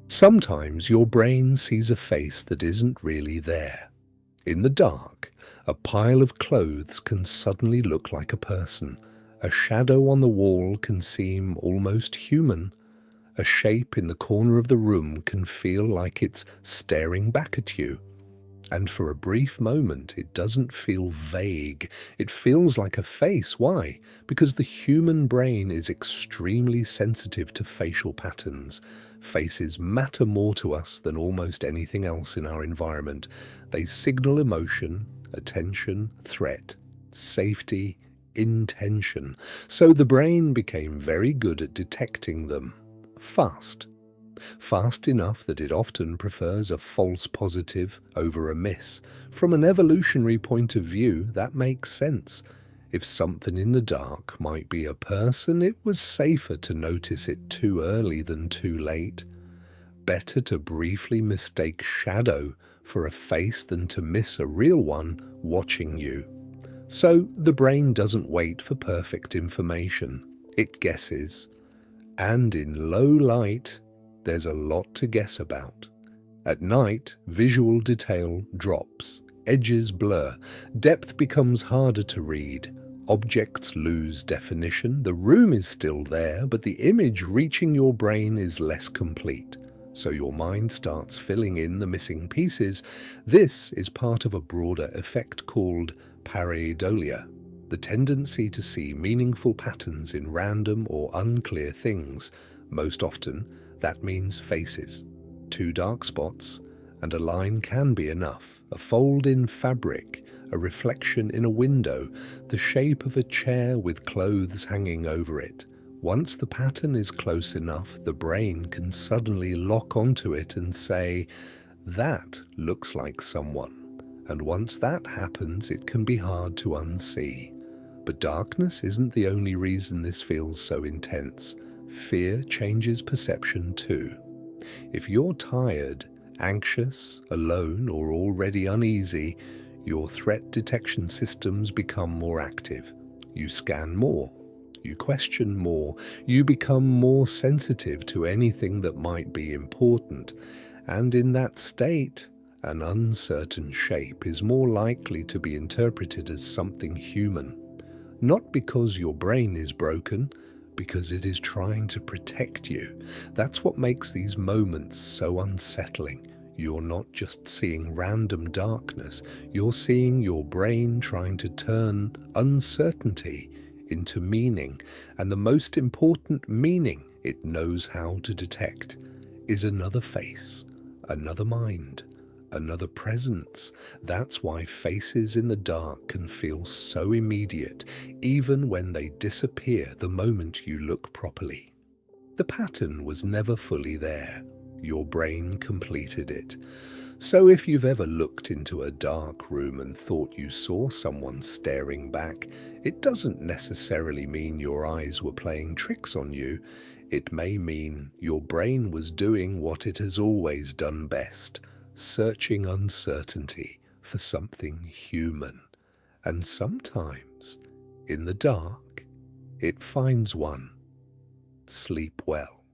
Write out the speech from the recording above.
Sometimes your brain sees a face that isn't really there. In the dark, a pile of clothes can suddenly look like a person. A shadow on the wall can seem almost human. A shape in the corner of the room can feel like it's staring back at you. And for a brief moment, it doesn't feel vague. It feels like a face. Why? Because the human brain is extremely sensitive to facial patterns. Faces matter more to us than almost anything else in our environment. They signal emotion, attention, threat, safety, intention. So the brain became very good at detecting them. Fast. Fast enough that it often prefers a false positive over a miss. From an evolutionary point of view, that makes sense. If something in the dark might be a person, it was safer to notice it too early than too late. Better to briefly mistake shadow for a face than to miss a real one watching you. So the brain doesn't wait for perfect information. It guesses. And in low light, there's a lot to guess about. At night, visual detail drops, edges blur, depth becomes harder to read, objects lose definition, the room is still there, but the image reaching your brain is less complete. So your mind starts filling in the missing pieces. This is part of a broader effect called pareidolia, the tendency to see meaningful patterns in random or unclear things. Most often, that means faces. Two dark spots, and a line can be enough. A fold in fabric, a reflection in a window, the shape of a chair with clothes hanging over it. Once the pattern is close enough, the brain can suddenly lock onto it and say, "That looks like someone." And once that happens, it can be hard to unsee. But darkness isn't the only reason this feels so intense. Fear changes perception too. If you're tired, anxious, alone, or already uneasy, your threat detection systems become more active. You scan more. You question more. You become more sensitive to anything that might be important. And in that state, an uncertain shape is more likely to be interpreted as something human. Not because your brain is broken, because it is trying to protect you. That's what makes these moments so unsettling. You're not just seeing random darkness, you're seeing your brain trying to turn uncertainty into meaning. And the most important meaning it knows how to detect is another face, another mind, another presence. That's why faces in the dark can feel so immediate, even when they disappear the moment you look properly. The pattern was never fully there. Your brain completed it. So if you've ever looked into a dark room and thought you saw someone staring back, it doesn't necessarily mean your eyes were playing tricks on you. It may mean your brain was doing what it has always done best, searching uncertainty for something human. And sometimes, in the dark, it finds one. Sleep well.